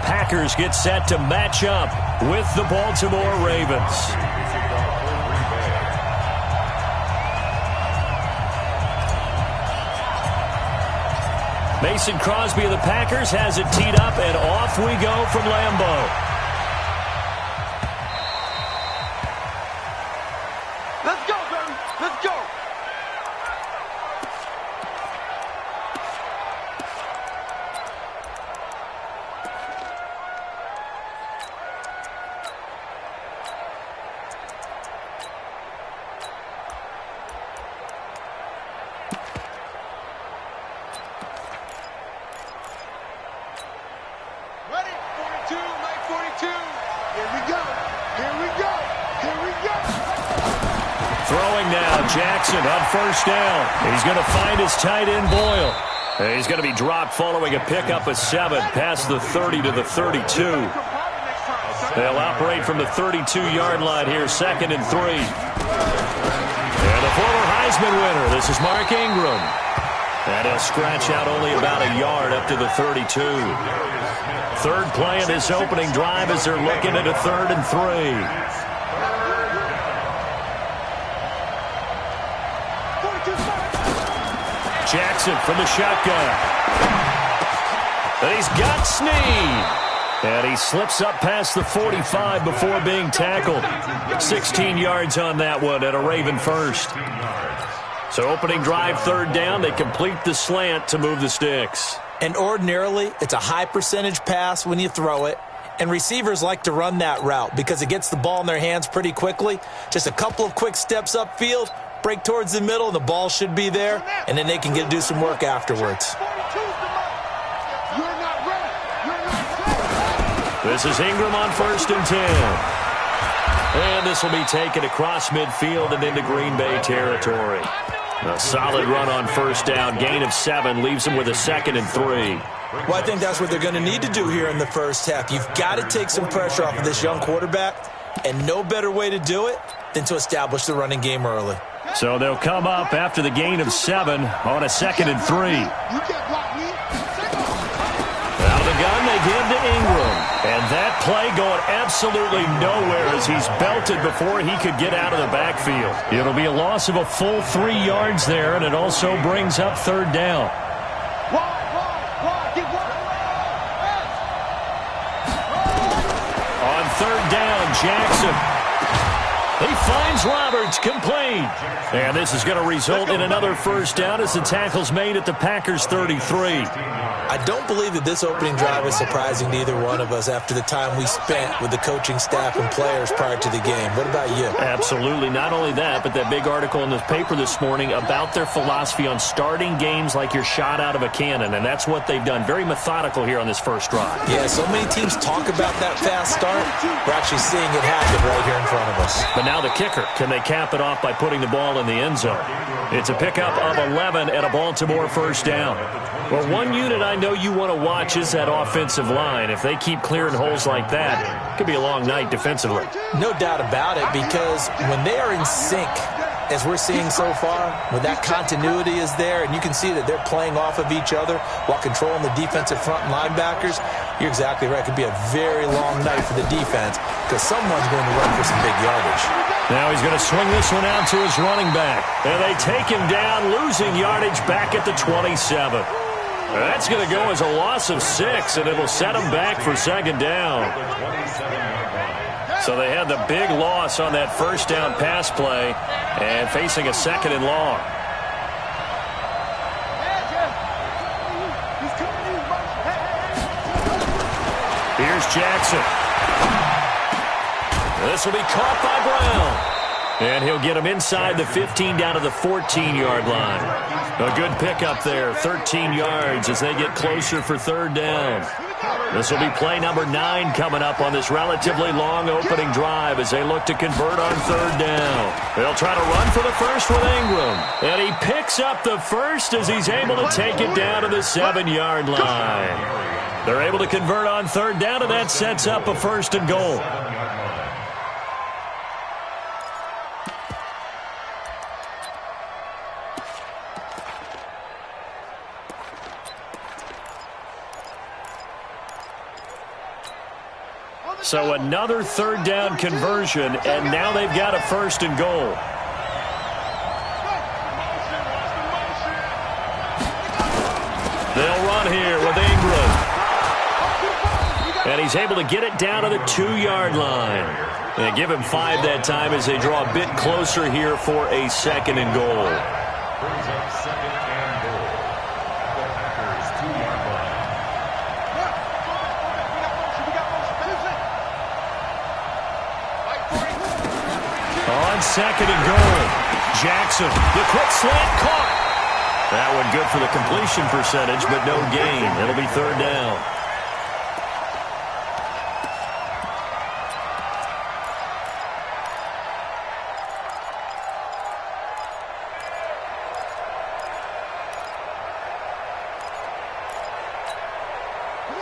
Packers get set to match up with the Baltimore Ravens. Mason Crosby of the Packers has it teed up, and off we go from Lambeau. Let's go, baby. Let's go. Ready? 42, Mike 42. Here we go. Here we go. Here we go. Throwing now, Jackson on first down. He's going to find his tight end, Boyle. And he's going to be dropped following a pickup of 7 past the 30 to the 32. They'll operate from the 32-yard line here, 2nd and 3. And the former Heisman winner, this is Mark Ingram. And he'll scratch out only about a yard up to the 32. Third play of this opening drive as they're looking at a 3rd and 3. Jackson from the shotgun. And he's got Snead. And he slips up past the 45 before being tackled. 16 yards on that one and a Raven first. So opening drive, 3rd down. They complete the slant to move the sticks. And ordinarily, it's a high percentage pass when you throw it. And receivers like to run that route because it gets the ball in their hands pretty quickly. Just a couple of quick steps upfield, break towards the middle, and the ball should be there. And then they can do some work afterwards. This is Ingram on 1st and 10. And this will be taken across midfield and into Green Bay territory. A solid run on 1st down. Gain of 7 leaves them with a 2nd and 3. Well, I think that's what they're going to need to do here in the first half. You've got to take some pressure off of this young quarterback, and no better way to do it than to establish the running game early. So they'll come up after the gain of 7 on a 2nd and 3. Out of the gun, they give to Ingram. And that play going absolutely nowhere as he's belted before he could get out of the backfield. It'll be a loss of a full 3 yards there, and it also brings up 3rd down. On 3rd down, Jackson. He finds Roberts, complete. And this is going to result in another 1st down as the tackle's made at the Packers' 33. I don't believe that this opening drive is surprising to either one of us after the time we spent with the coaching staff and players prior to the game. What about you? Absolutely. Not only that, but that big article in the paper this morning about their philosophy on starting games like you're shot out of a cannon, and that's what they've done. Very methodical here on this first drive. Yeah, so many teams talk about that fast start. We're actually seeing it happen right here in front of us. But now the kicker. Can they cap it off by putting the ball in the end zone? It's a pickup of 11 and a Baltimore 1st down. Well, one unit I know you want to watch is that offensive line. If they keep clearing holes like that, it could be a long night defensively. No doubt about it, because when they are in sync, as we're seeing so far, when that continuity is there and you can see that they're playing off of each other while controlling the defensive front and linebackers, you're exactly right. It could be a very long night for the defense because someone's going to run for some big yardage. Now he's going to swing this one out to his running back. And they take him down, losing yardage back at the 27. That's going to go as a loss of 6, and it'll set them back for 2nd down. So they had the big loss on that 1st down pass play and facing a 2nd and long. Here's Jackson. This will be caught by Brown. And he'll get him inside the 15 down to the 14-yard line. A good pickup there, 13 yards as they get closer for 3rd down. This will be play number 9 coming up on this relatively long opening drive as they look to convert on 3rd down. They'll try to run for the first with Ingram. And he picks up the first as he's able to take it down to the 7-yard line. They're able to convert on 3rd down, and that sets up a 1st and goal. So another third down conversion, and now they've got a 1st and goal. They'll run here with Ingram. And he's able to get it down to the 2-yard line. And give him 5 that time as they draw a bit closer here for a 2nd and goal. Brings up 2nd and goal. The Packers 2-yard line. On 2nd and goal, Jackson, the quick slant caught. That one good for the completion percentage, but no gain. It'll be 3rd down.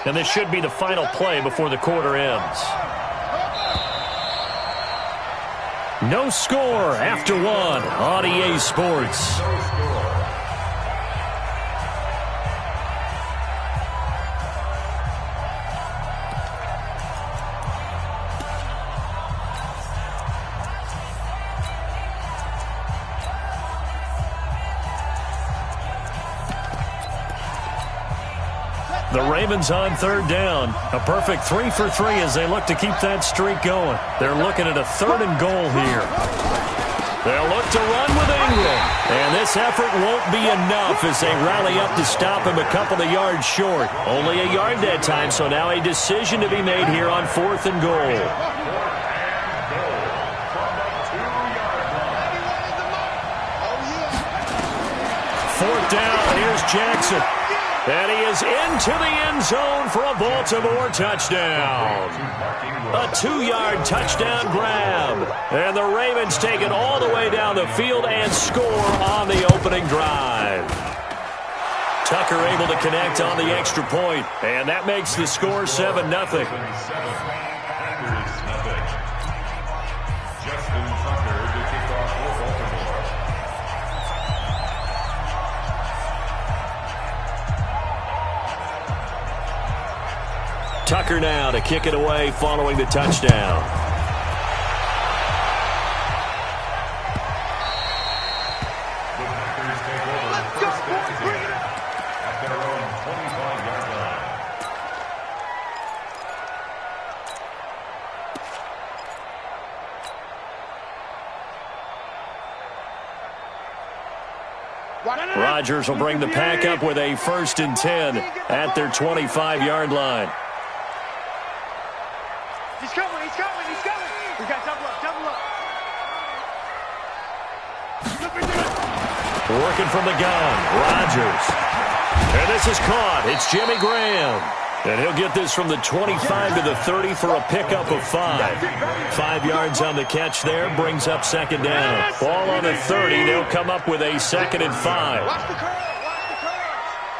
And this should be the final play before the quarter ends. No score after 1 on EA Sports. The Ravens on 3rd down. A perfect 3 for 3 as they look to keep that streak going. They're looking at a 3rd and goal here. They'll look to run with Ingram. And this effort won't be enough as they rally up to stop him a couple of yards short. Only a yard that time, so now a decision to be made here on 4th and goal. 4th down, here's Jackson. And he is into the end zone for a Baltimore touchdown. A 2-yard touchdown grab. And the Ravens take it all the way down the field and score on the opening drive. Tucker able to connect on the extra point, and that makes the score 7-0. Tucker now to kick it away following the touchdown. The Packers take over first down again at their own 25-yard line. Rodgers will bring the pack up with a 1st and 10 at their 25-yard line. He's coming, he's coming, he's coming. We got double up, double up. Working from the gun, Rodgers. And this is caught. It's Jimmy Graham. And he'll get this from the 25 to the 30 for a pickup of 5. 5 yards on the catch there, brings up 2nd down. Ball on the 30, they'll come up with a 2nd and 5. Watch the curl, watch the curl.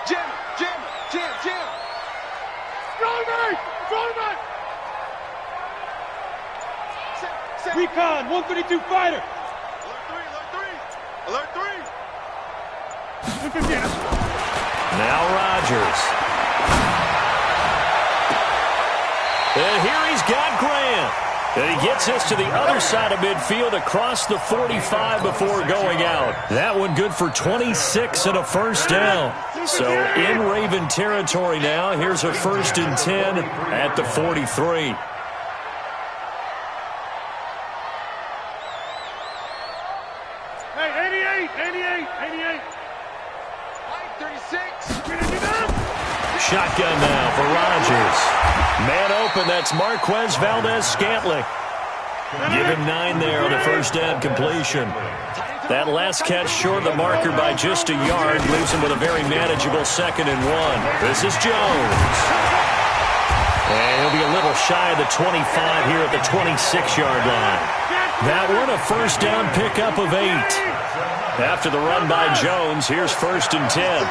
Jim, Jim, Jim, Jim. Throw me, throw me. Recon, 132 fighter. Alert 3. Now Rodgers. And here he's got Graham. And he gets this to the other side of midfield across the 45 before going out. That one good for 26 and a 1st down. So in Raven territory now, here's a 1st and 10 at the 43. Hey, 88. 36. Shotgun now for Rodgers. Man open, that's Marquez Valdez-Scantling. Give him 9 there on the 1st down completion. That last catch short of the marker by just a yard leaves him with a very manageable 2nd and 1. This is Jones. And he'll be a little shy of the 25 here at the 26-yard line. That one a 1st down pickup of 8. After the run by Jones, here's 1st and 10.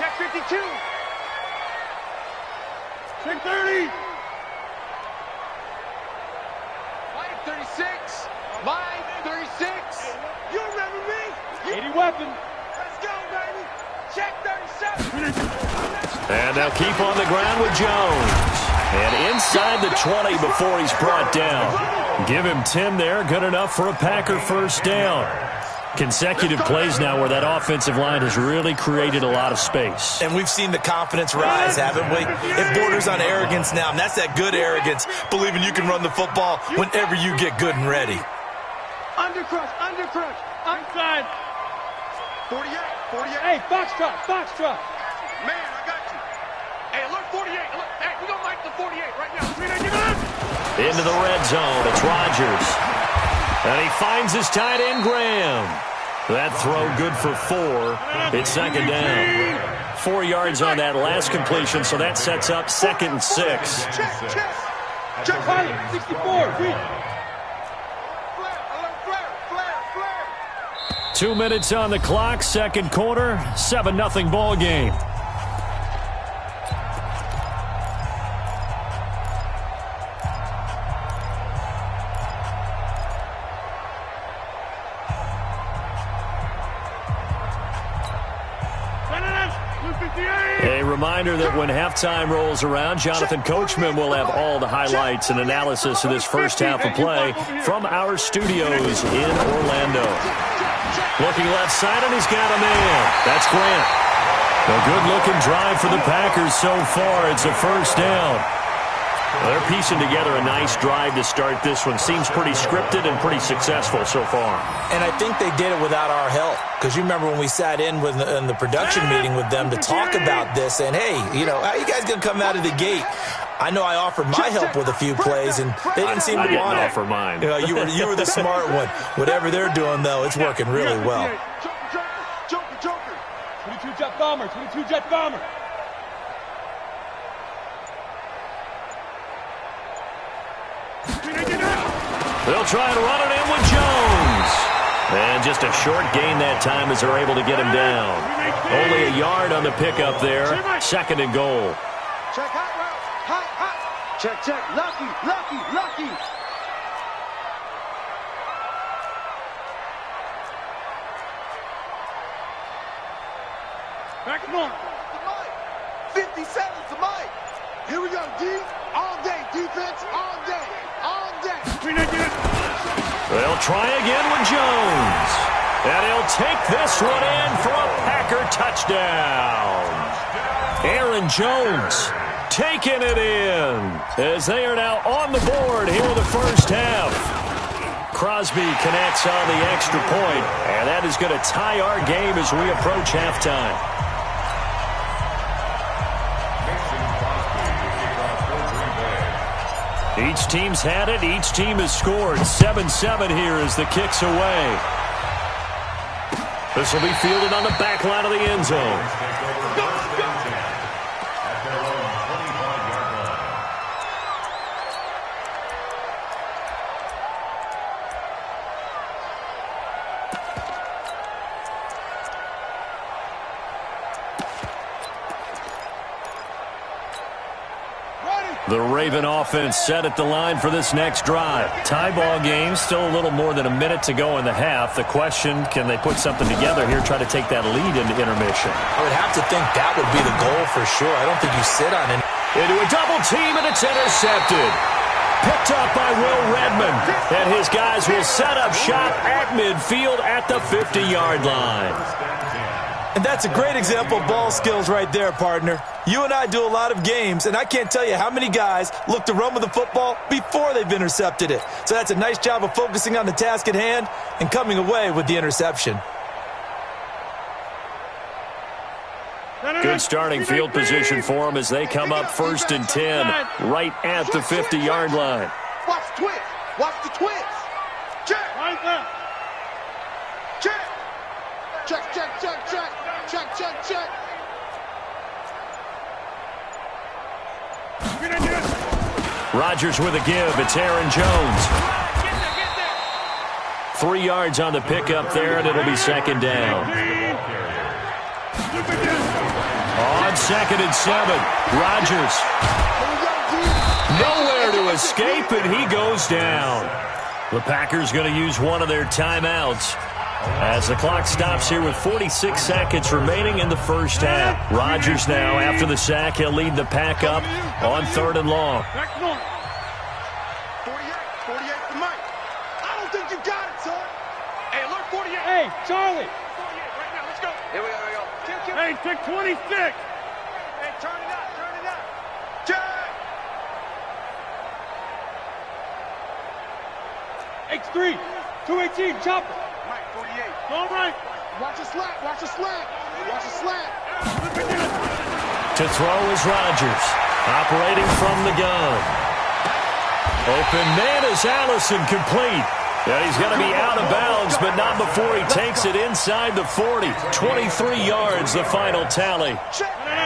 Check 52. Check 30. Line 36. Line 36. You remember me? 80 weapon. Let's go, baby. Check 37. And they'll keep on the ground with Jones. And inside the 20 before he's brought down. Give him 10 there. Good enough for a Packer first down. Consecutive plays now where that offensive line has really created a lot of space. And we've seen the confidence rise, haven't we? It borders on arrogance now, and that's that good arrogance, believing you can run the football whenever you get good and ready. Undercrush, undercrush. Inside. 48, 48. Hey, foxtrot, foxtrot. Man, I got you. Hey, look, 48. Look, hey, we don't like the 48 right now. Into the red zone. It's Rodgers. And he finds his tight end, Graham. That throw good for 4. It's second down. 4 yards on that last completion, so that sets up 2nd and 6. Check. Pilot, 64, reach. Flare. 2 minutes on the clock, second quarter, 7-0 ball game. A reminder that when halftime rolls around, Jonathan Coachman will have all the highlights and analysis of this first half of play from our studios in Orlando. Looking left side, and he's got a man. That's Grant. A good-looking drive for the Packers so far. It's a first down. They're piecing together a nice drive to start this one. Seems pretty scripted and pretty successful so far. And I think they did it without our help. Because you remember when we sat in the production meeting with them to talk about this, and hey, you know, how you guys going to come out of the gate? I know I offered my help with a few plays, and they didn't seem to want it. I didn't offer mine. You know, you were the smart one. Whatever they're doing, though, it's working really well. Joker. 22 jet bomber, 22 jet bomber. They'll try and run it in with Jones. And just a short gain that time as they're able to get him down. Only a yard on the pickup there. 2nd and goal. Check hot route. Hot. Check. Lucky. Back him on. 57's the mic. Here we go, D. All day. Defense, all day. They'll try again with Jones. And he'll take this one in for a Packer touchdown. Aaron Jones taking it in as they are now on the board here in the first half. Crosby connects on the extra point, and that is going to tie our game as we approach halftime. Each team's had it. Each team has scored. 7-7 here as the kick's away. This will be fielded on the back line of the end zone. The Raven offense set at the line for this next drive. Tie ball game, still a little more than a minute to go in the half. The question, can they put something together here, try to take that lead into intermission? I would have to think that would be the goal for sure. I don't think you sit on it. Into a double team, and it's intercepted. Picked up by Will Redmond. And his guys will set up shop at midfield at the 50-yard line. And that's a great example of ball skills right there, partner. You and I do a lot of games, and I can't tell you how many guys look to run with the football before they've intercepted it. So that's a nice job of focusing on the task at hand and coming away with the interception. Good starting field position for them as they come up 1st and 10, right at the 50-yard line. Watch the twist. Watch the twist. Check. Right there. Check. Check. Rodgers with a give. It's Aaron Jones. 3 yards on the pickup there, and it'll be 2nd down. On 2nd and 7, Rodgers. Nowhere to escape, and he goes down. The Packers going to use one of their timeouts. As the clock stops here with 46 seconds remaining in the first half. Rodgers now, after the sack, he'll lead the pack up on 3rd and long. 48 to Mike. I don't think you got it, son. Hey, alert 48. Hey, Charlie. 48 right now. Let's go. Here we go. Hey, pick 26. Hey, turn it up. Jack. X3. 218. Chopper. Mike, 48. All right. Watch a slap. To throw is Rodgers, operating from the gun. Open man is Allison, complete. And he's going to be out of bounds, but not before he takes it inside the 40. 23 yards, the final tally.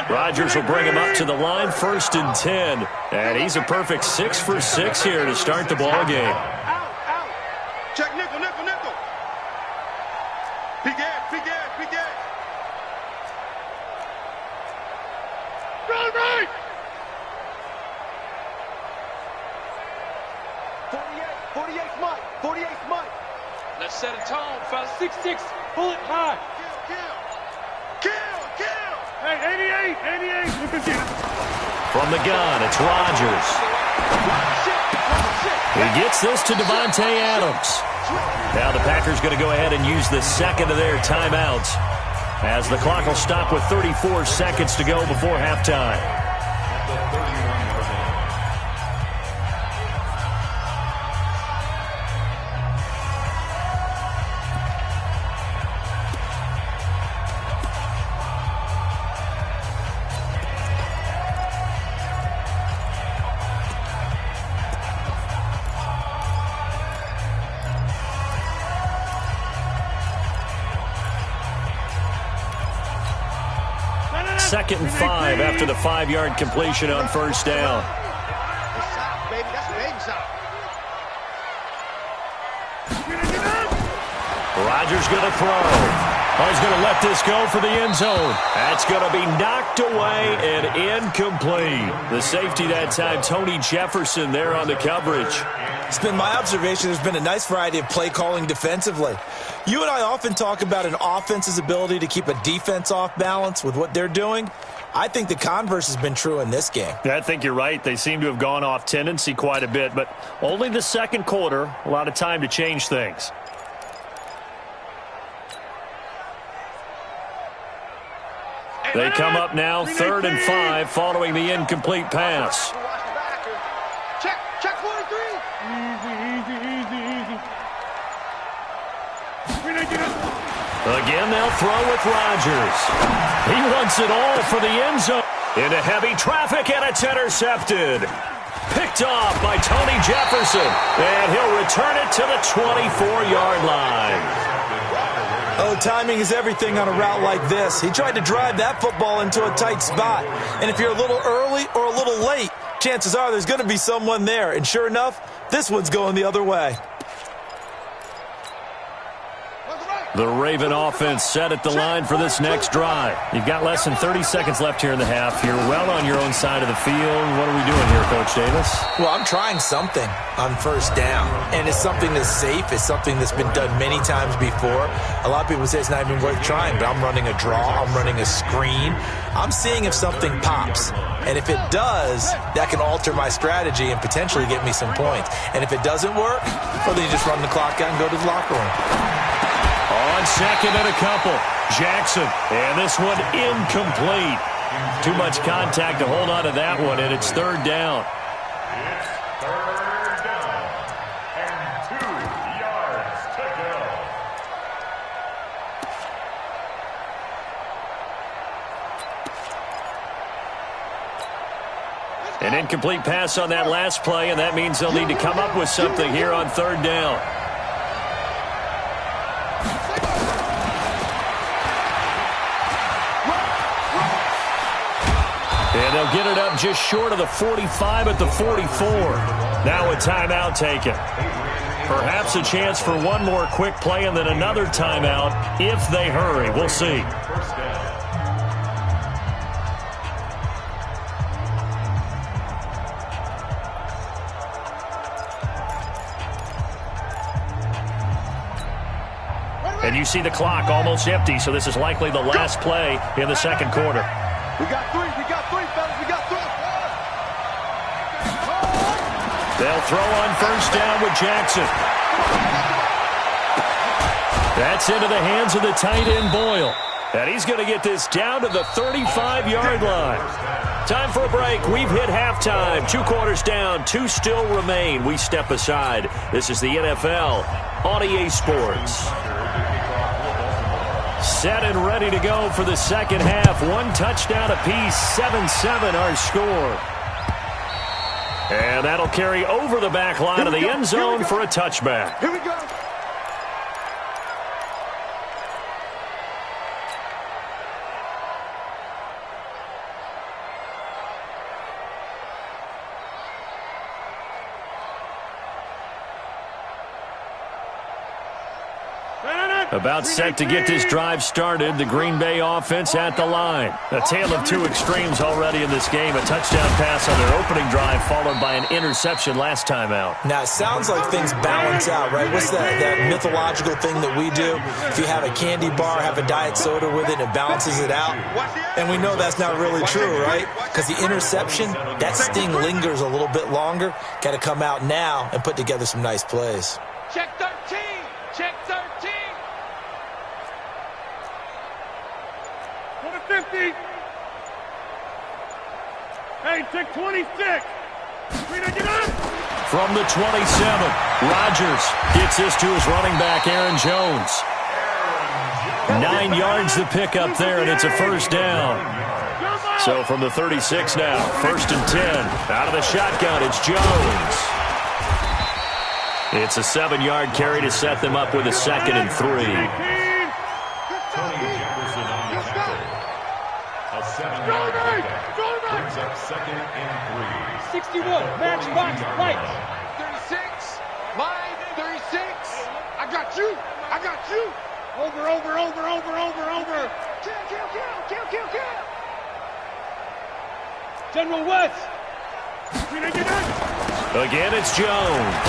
Rodgers will bring him up to the line, 1st and 10. And he's a perfect 6 for 6 here to start the ball game. Out. Check nickel. Big gas. Run right. 48's Mike. Let's set a tone, fellas. 6'6", bullet high. Kill. Hey, 88. From the gun, it's Rodgers. He gets this to Devontae Adams. Now the Packers going to go ahead and use the second of their timeouts, as the clock will stop with 34 seconds to go before halftime. Second and 5 after the 5-yard completion on first down. Rodgers going to throw. He's going to let this go for the end zone. That's going to be knocked away and incomplete. The safety that time, Tony Jefferson, there on the coverage. It's been my observation there's been a nice variety of play calling defensively. You and I often talk about an offense's ability to keep a defense off balance with what they're doing. I think the converse has been true in this game. I think you're right. They seem to have gone off tendency quite a bit, but only the second quarter, a lot of time to change things. They come up now 3rd and 5 following the incomplete pass. Check 43. Easy. Again, they'll throw with Rodgers. He wants it all for the end zone. Into heavy traffic, and it's intercepted. Picked off by Tony Jefferson, and he'll return it to the 24-yard line. Oh, timing is everything on a route like this. He tried to drive that football into a tight spot. And if you're a little early or a little late, chances are there's going to be someone there. And sure enough, this one's going the other way. The Raven offense set at the line for this next drive. You've got less than 30 seconds left here in the half. You're well on your own side of the field. What are we doing here, Coach Davis? Well, I'm trying something on first down. And it's something that's safe. It's something that's been done many times before. A lot of people say it's not even worth trying, but I'm running a draw. I'm running a screen. I'm seeing if something pops. And if it does, that can alter my strategy and potentially get me some points. And if it doesn't work, well, then you just run the clock out and go to the locker room. On second and a couple, Jackson. And this one incomplete. Too much contact to hold on to that one, and it's 3rd down. It's 3rd down and 2 yards to go. An incomplete pass on that last play, and that means they'll need to come up with something here on 3rd down. And they'll get it up just short of the 45 at the 44. Now a timeout taken. Perhaps a chance for one more quick play and then another timeout if they hurry. We'll see. And you see the clock almost empty, so this is likely the last play in the second quarter. We got three, fellas, we got three. They'll throw on first down with Jackson. That's into the hands of the tight end, Boyle. And he's going to get this down to the 35-yard line. Time for a break. We've hit halftime. 2 quarters down. 2 still remain. We step aside. This is the NFL on EA Sports. Set and ready to go for the second half. 1 touchdown apiece. 7-7 our score. And that'll carry over the back line of the end zone for a touchback. Here we go. About set to get this drive started. The Green Bay offense at the line. A tale of 2 extremes already in this game. A touchdown pass on their opening drive followed by an interception last time out. Now, it sounds like things balance out, right? What's that mythological thing that we do? If you have a candy bar, have a diet soda with it, it balances it out. And we know that's not really true, right? Because the interception, that sting lingers a little bit longer. Got to come out now and put together some nice plays. Check 13. Check 13. 50. Hey, check 26. From the 27, Rodgers gets this to his running back, Aaron Jones. 9 yards to pick up there, and it's a first down. So from the 36 now, 1st and 10. Out of the shotgun, it's Jones. It's a 7-yard carry to set them up with a 2nd and 3. Brings up 2nd and 3. 61, matchbox, right. 36, line 36. I got you. Over. Kill. General West. Again, it's Jones.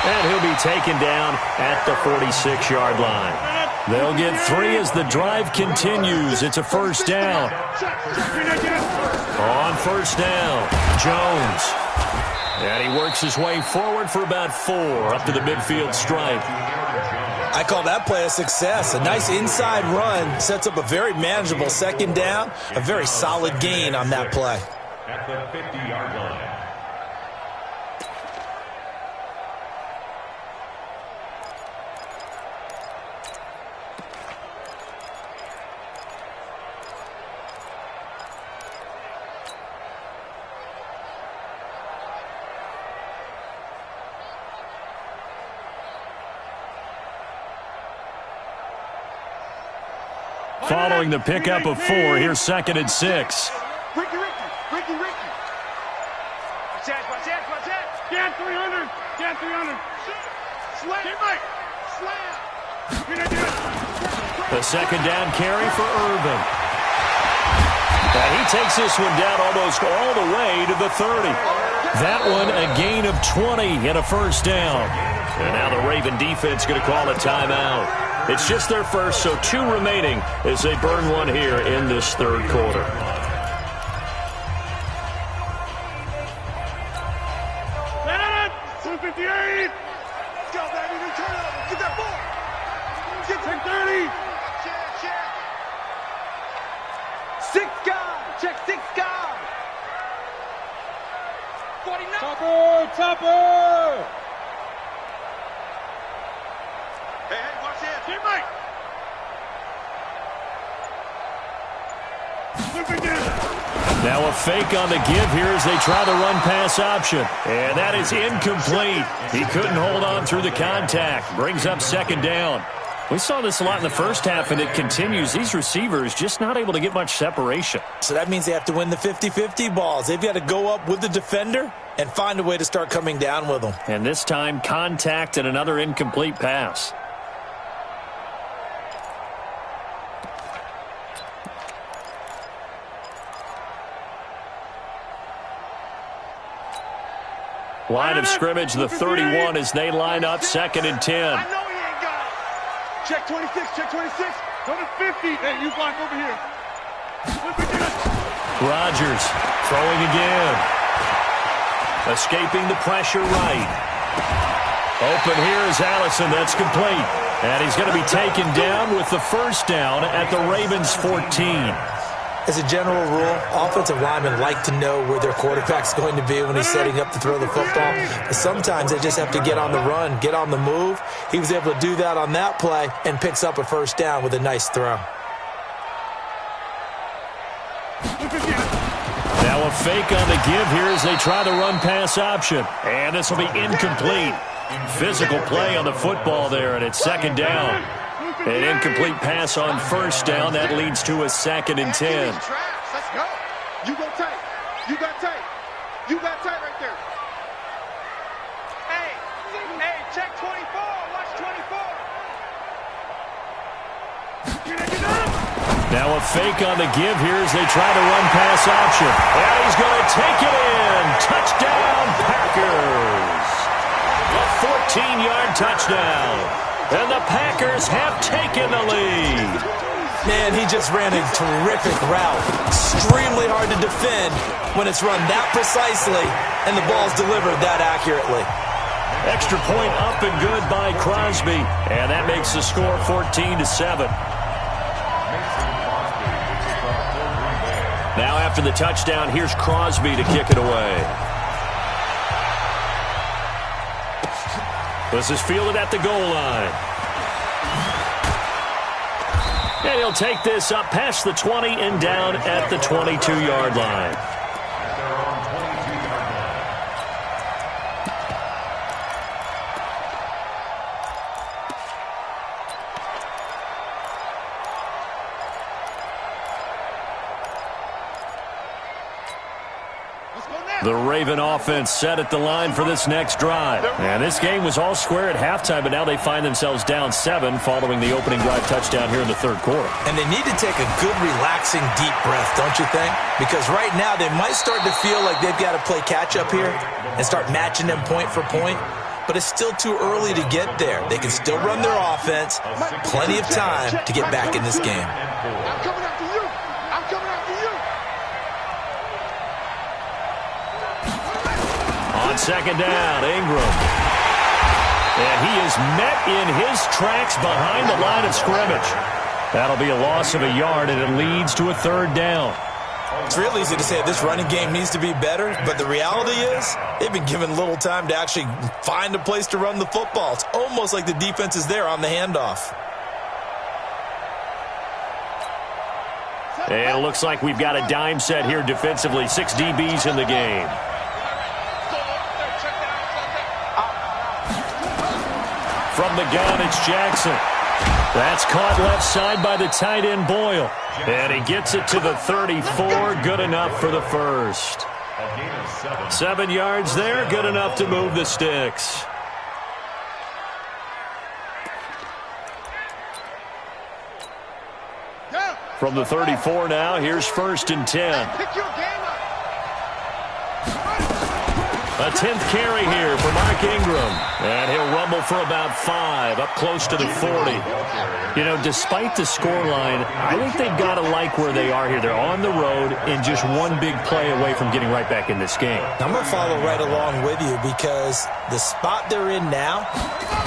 And he'll be taken down at the 46-yard line. They'll get 3 as the drive continues. It's a first down. On first down, Jones. And he works his way forward for about 4 up to the midfield stripe. I call that play a success. A nice inside run sets up a very manageable 2nd down. A very solid gain on that play. At the 50-yard line. Following the pickup of 4, here's 2nd and 6. Ricky. Watch out. Scan 300. Slam. The 2nd down carry for Irvin. And he takes this one down almost all the way to the 30. That one a gain of 20 and a first down. And now the Raven defense going to call a timeout. It's just their first, so 2 remaining as they burn one here in this 3rd quarter. Stand 258. Let's go, baby. New turnover. Get that ball. Get 30. Check. 6 guys. Check 6 guys. 49. Topper. Hey, watch this. Teammate. Now a fake on the give here as they try the run-pass option. And that is incomplete. He couldn't hold on through the contact. Brings up 2nd down. We saw this a lot in the first half, and it continues. These receivers just not able to get much separation. So that means they have to win the 50-50 balls. They've got to go up with the defender and find a way to start coming down with them. And this time, contact and another incomplete pass. Line of scrimmage, the 31 as they line up 2nd and 10. Check 26, check 26. Go to 50. Hey, you block over here. Rodgers throwing again. Escaping the pressure right. Open here is Allison. That's complete. And he's going to be taken down with the first down at the Ravens 14. As a general rule, offensive linemen like to know where their quarterback's going to be when he's setting up to throw the football. But sometimes they just have to get on the run, get on the move. He was able to do that on that play and picks up a first down with a nice throw. Now a fake on the give here as they try the run-pass option. And this will be incomplete. Physical play on the football there, and it's second down. An incomplete pass on first down. That leads to a 2nd and 10. Let's go. You go tight. You got tight. You got tight right there. Hey, check 24. Watch 24. Now a fake on the give here as they try the run-pass option. And he's going to take it in. Touchdown, Packers. A 14-yard touchdown. And the Packers have taken the lead. Man, he just ran a terrific route. Extremely hard to defend when it's run that precisely and the ball's delivered that accurately. Extra point up and good by Crosby. And that makes the score 14-7. Now after the touchdown, here's Crosby to kick it away. This is fielded at the goal line. And he'll take this up past the 20 and down at the 22-yard line. The Raven offense set at the line for this next drive. And this game was all square at halftime, but now they find themselves down 7 following the opening drive touchdown here in the third quarter. And they need to take a good, relaxing, deep breath, don't you think? Because right now they might start to feel like they've got to play catch-up here and start matching them point for point. But it's still too early to get there. They can still run their offense. Plenty of time to get back in this game. I'm coming after you. I'm coming after you. On second down, Ingram. And he is met in his tracks behind the line of scrimmage. That'll be a loss of a yard, and it leads to a third down. It's real easy to say this running game needs to be better, but the reality is they've been given little time to actually find a place to run the football. It's almost like the defense is there on the handoff. And it looks like we've got a dime set here defensively. 6 DBs in the game. From the gun, it's Jackson. That's caught left side by the tight end Boyle. And he gets it to the 34. Good enough for the first. 7 yards there. Good enough to move the sticks. From the 34 now, here's 1st and 10. A 10th carry here for Mark Ingram. And he'll rumble for about 5, up close to the 40. You know, despite the scoreline, I think they've got to like where they are here. They're on the road and just one big play away from getting right back in this game. I'm going to follow right along with you because the spot they're in now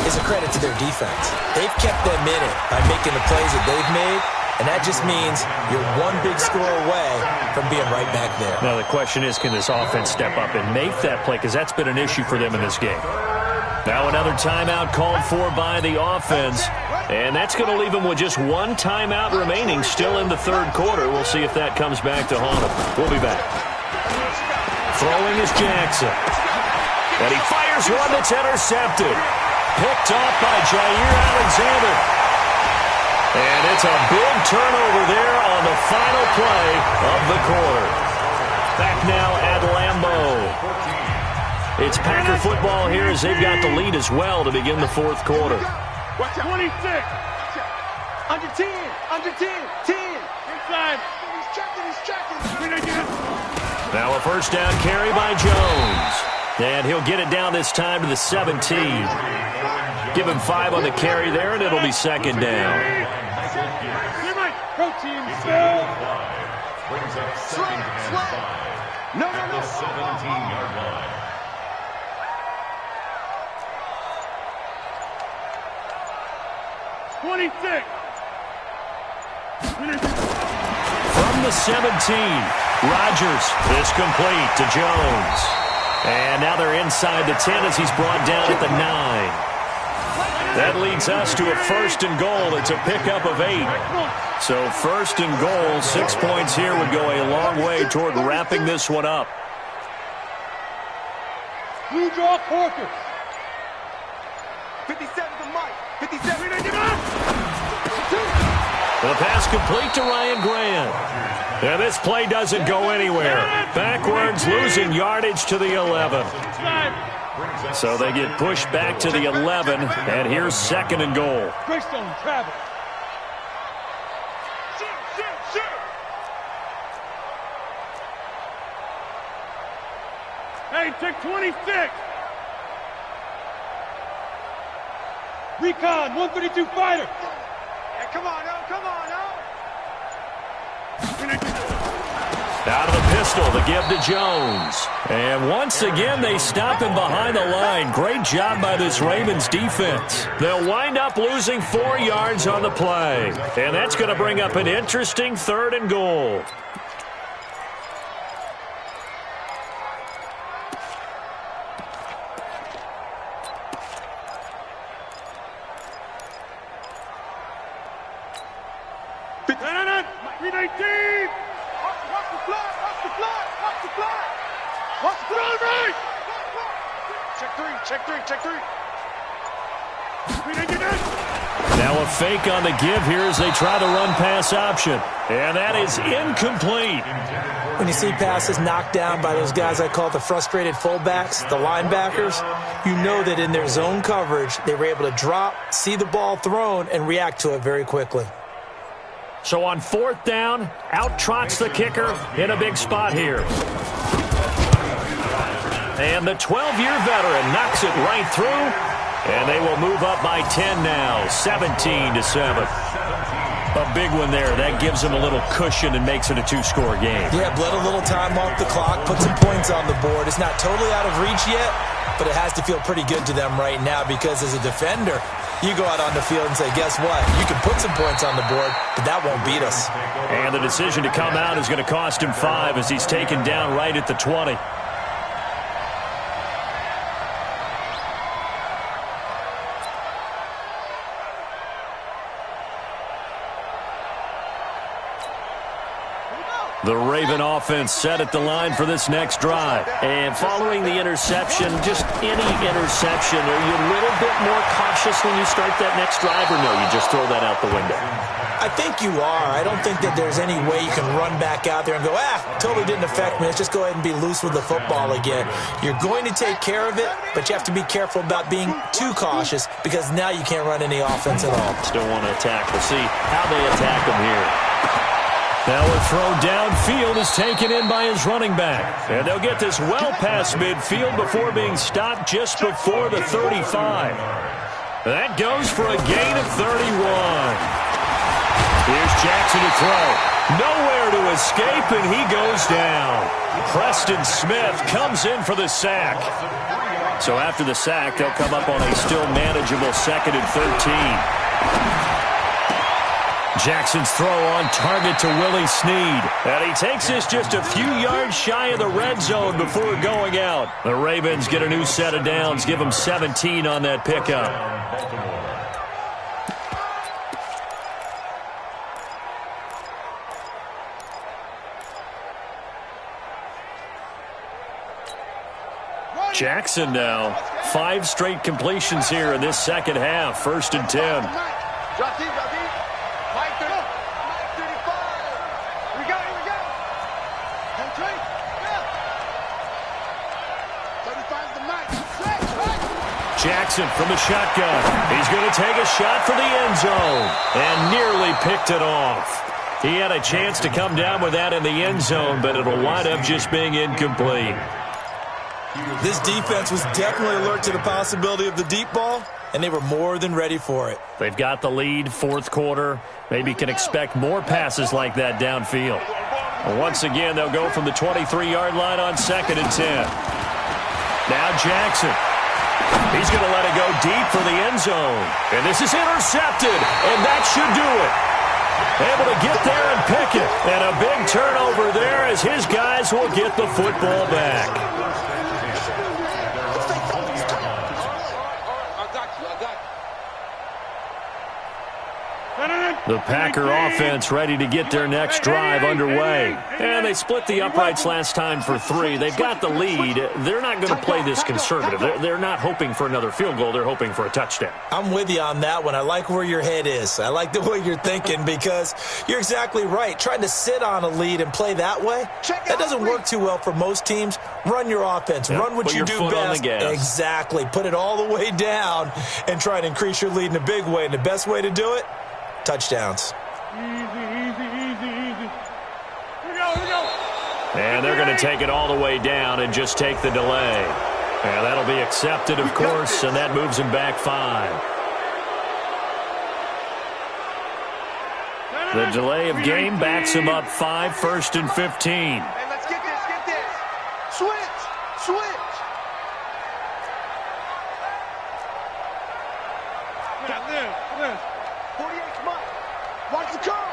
is a credit to their defense. They've kept them in it by making the plays that they've made. And that just means you're one big score away from being right back there. Now, the question is, can this offense step up and make that play? Because that's been an issue for them in this game. Now another timeout called for by the offense. And that's going to leave them with just 1 timeout remaining still in the third quarter. We'll see if that comes back to haunt them. We'll be back. Throwing is Jackson. And he fires one that's intercepted. Picked off by Jair Alexander. And it's a big turnover there on the final play of the quarter. Back now at Lambeau. It's Packer football here as they've got the lead as well to begin the fourth quarter. 26. Under 10. Under 10. 10. Inside. He's checking. Now a first down carry by Jones. And he'll get it down this time to the 17. Give him 5 on the carry there, and it'll be second down. Protein still. Brings up second and 5 at the 17-yard line. From the 17, Rodgers is complete to Jones. And now they're inside the 10 as he's brought down at the 9. That leads us to a 1st and goal. It's a pickup of 8. So 1st and goal, 6 points here would go a long way toward wrapping this one up. Blue draw Corker. 57 to Mike. 57. The pass complete to Ryan Grant. And this play doesn't go anywhere. Backwards, losing yardage to the 11. So they get pushed back to the 11, and here's 2nd and goal. Greystone travel. Shoot. Hey, take 26. Recon 132 fighter. Hey, come on, now. Out of the pistol, the give to Jones. And once again, they stop him behind the line. Great job by this Ravens defense. They'll wind up losing 4 yards on the play. And that's going to bring up an interesting 3rd and goal. Check three. Now a fake on the give here as they try the run-pass option. And that is incomplete. When you see passes knocked down by those guys I call the frustrated fullbacks, the linebackers, you know that in their zone coverage, they were able to drop, see the ball thrown, and react to it very quickly. So on 4th down, out trots the kicker in a big spot here. And the 12-year veteran knocks it right through, and they will move up by 10 now, 17-7. A big one there. That gives them a little cushion and makes it a 2-score game. Yeah, bled a little time off the clock, put some points on the board. It's not totally out of reach yet, but it has to feel pretty good to them right now because as a defender, you go out on the field and say, guess what? You can put some points on the board, but that won't beat us. And the decision to come out is going to cost him 5 as he's taken down right at the 20. The Raven offense set at the line for this next drive. And following the interception, just any interception, are you a little bit more cautious when you start that next drive, or no, you just throw that out the window? I think you are. I don't think that there's any way you can run back out there and go, totally didn't affect me. Let's just go ahead and be loose with the football again. You're going to take care of it, but you have to be careful about being too cautious because now you can't run any offense at all. Still want to attack. We'll see how they attack them here. Now a throw downfield is taken in by his running back. And they'll get this well past midfield before being stopped just before the 35. That goes for a gain of 31. Here's Jackson to throw. Nowhere to escape, and he goes down. Preston Smith comes in for the sack. So after the sack, they'll come up on a still manageable 2nd and 13. Jackson's throw on target to Willie Snead. And he takes this just a few yards shy of the red zone before going out. The Ravens get a new set of downs, give them 17 on that pickup. Jackson now. 5 straight completions here in this second half. 1st and 10. Drop deep. Mike 35. We go. Country. Yeah. 35's the Mike. Jackson from the shotgun. He's going to take a shot for the end zone. And nearly picked it off. He had a chance to come down with that in the end zone, but it'll wind up just being incomplete. This defense was definitely alert to the possibility of the deep ball, and they were more than ready for it. They've got the lead, fourth quarter. Maybe can expect more passes like that downfield. Once again, they'll go from the 23-yard line on 2nd and 10. Now Jackson. He's going to let it go deep for the end zone. And this is intercepted, and that should do it. Able to get there and pick it. And a big turnover there as his guys will get the football back. The Packer offense ready to get their next drive underway. And they split the uprights last time for 3. They've got the lead. They're not going to play this conservative. They're not hoping for another field goal. They're hoping for a touchdown. I'm with you on that one. I like where your head is. I like the way you're thinking because you're exactly right. Trying to sit on a lead and play that way, that doesn't work too well for most teams. Run your offense. Run what you do best. Exactly. Put it all the way down and try to increase your lead in a big way. And the best way to do it, touchdowns. Easy. Here we go. And they're going to take it all the way down and just take the delay. And that'll be accepted, of course, and that moves him back 5. The delay of game backs him up 5, 1st and 15. Hey, let's get this. Switch. This. 48's Mike. Watch the curl.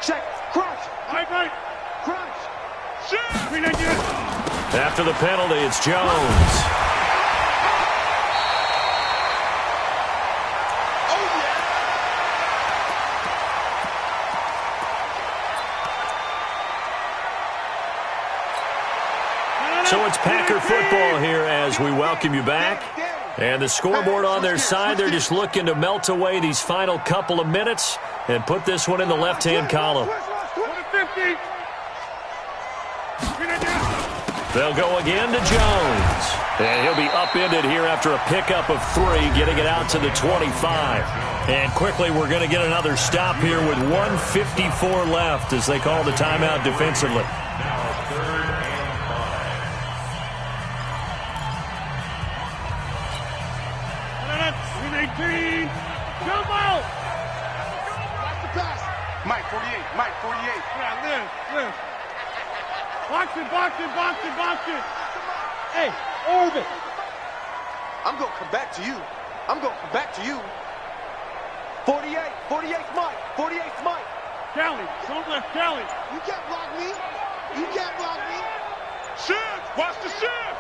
Check. Crunch. Right. Crunch. Shoot. After the penalty, it's Jones. So it's Packer football here as we welcome you back. And the scoreboard on their side, they're just looking to melt away these final couple of minutes and put this one in the left-hand column. They'll go again to Jones. And he'll be upended here after a pickup of 3, getting it out to the 25. And quickly, we're going to get another stop here with 1:54 left as they call the timeout defensively. Jump out! Watch the pass. Mike 48. Yeah, live. Box it. Hey, orbit. I'm going to come back to you. 48's Mike. Kelly, don't let Kelly. You can't block me. Shift. Watch the shift.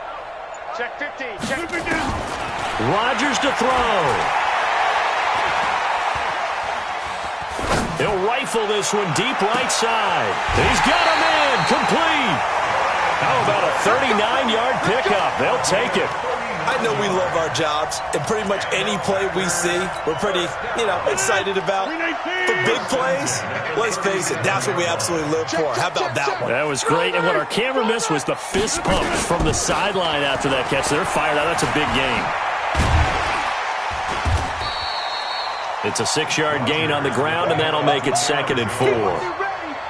Check 15. Rodgers to throw. He'll rifle this one deep right side. He's got him in. Complete. How about a 39-yard pickup? They'll take it. I know we love our jobs, and pretty much any play we see, we're pretty, excited about. For big plays, let's face it, that's what we absolutely live for. How about that one? That was great, and what our camera missed was the fist pump from the sideline after that catch. They're fired out. That's a big gain. It's a 6-yard gain on the ground, and that'll make it 2nd and 4.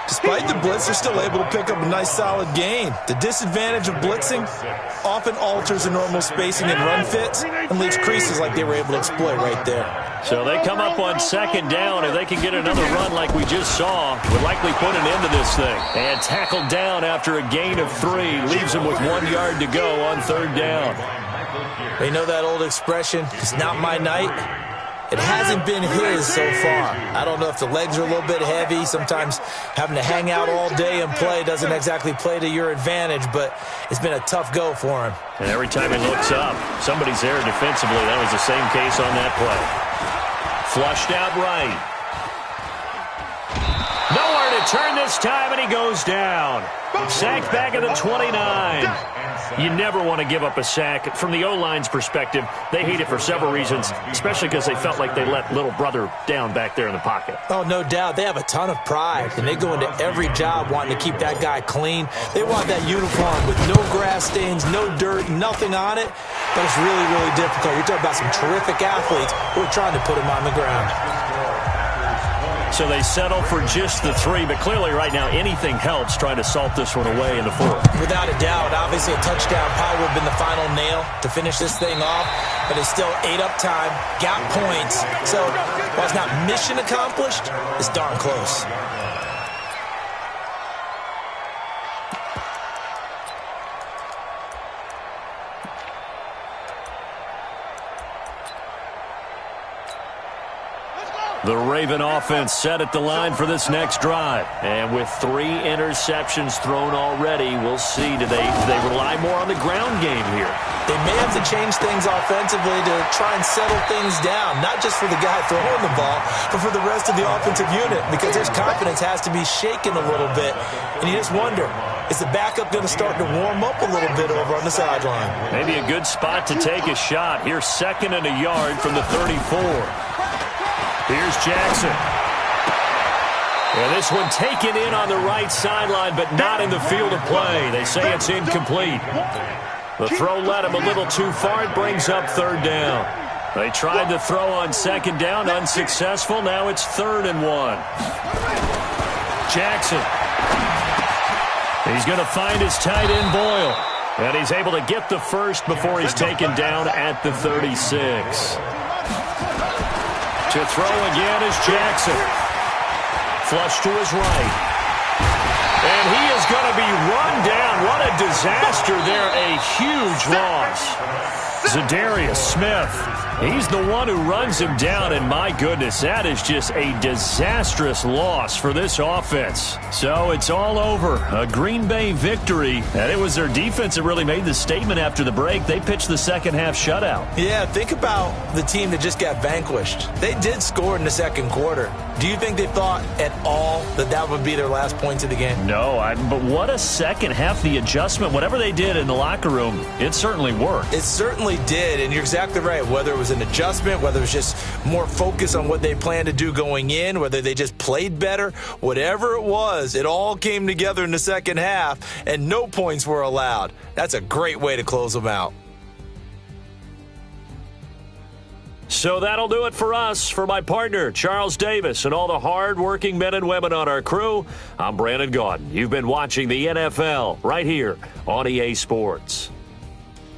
Despite the blitz, they're still able to pick up a nice, solid gain. The disadvantage of blitzing often alters the normal spacing and run fits and leaves creases like they were able to exploit right there. So they come up on 2nd down. If they can get another run like we just saw, would likely put an end to this thing. And tackled down after a gain of 3. Leaves them with 1 yard to go on 3rd down. They know that old expression, it's not my night. It hasn't been his so far. I don't know if the legs are a little bit heavy. Sometimes having to hang out all day and play doesn't exactly play to your advantage, but it's been a tough go for him. And every time he looks up, somebody's there defensively. That was the same case on that play. Flushed out right. Nowhere to turn this time, and he goes down. Sacked back at the 29. You never want to give up a sack. From the O-line's perspective, they hate it for several reasons, especially because they felt like they let little brother down back there in the pocket. Oh, no doubt. They have a ton of pride, and they go into every job wanting to keep that guy clean. They want that uniform with no grass stains, no dirt, nothing on it. But it's really, really difficult. You're talking about some terrific athletes who are trying to put him on the ground. So they settle for just the 3, but clearly right now anything helps trying to salt this one away in the 4th. Without a doubt, obviously a touchdown probably would have been the final nail to finish this thing off, but it's still 8 up time, got points. So while it's not mission accomplished, it's darn close. The Raven offense set at the line for this next drive. And with 3 interceptions thrown already, we'll see. Do they rely more on the ground game here? They may have to change things offensively to try and settle things down, not just for the guy throwing the ball, but for the rest of the offensive unit, because his confidence has to be shaken a little bit. And you just wonder, is the backup going to start to warm up a little bit over on the sideline? Maybe a good spot to take a shot. Here's 2nd and a yard from the 34. Here's Jackson. And this one taken in on the right sideline, but not in the field of play. They say it's incomplete. The throw led him a little too far. It brings up 3rd down. They tried to throw on 2nd down, unsuccessful. Now it's 3rd and 1. Jackson. He's going to find his tight end, Boyle. And he's able to get the first before he's taken down at the 36. To throw again is Jackson. Flush to his right. And he is going to be run down. What a disaster there. A huge loss. Zadarius Smith. He's the one who runs him down, and my goodness, that is just a disastrous loss for this offense. So it's all over. A Green Bay victory, and it was their defense that really made the statement after the break. They pitched the second-half shutout. Yeah, think about the team that just got vanquished. They did score in the 2nd quarter. Do you think they thought at all that that would be their last points of the game? No, but what a second half. The adjustment, whatever they did in the locker room, it certainly worked. It certainly did, and you're exactly right. Whether it was an adjustment, whether it was just more focus on what they planned to do going in, whether they just played better, whatever it was, it all came together in the second half, and no points were allowed. That's a great way to close them out. So that'll do it for us. For my partner, Charles Davis, and all the hard-working men and women on our crew, I'm Brandon Gaudin. You've been watching the NFL right here on EA Sports.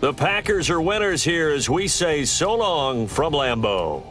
The Packers are winners here as we say so long from Lambeau.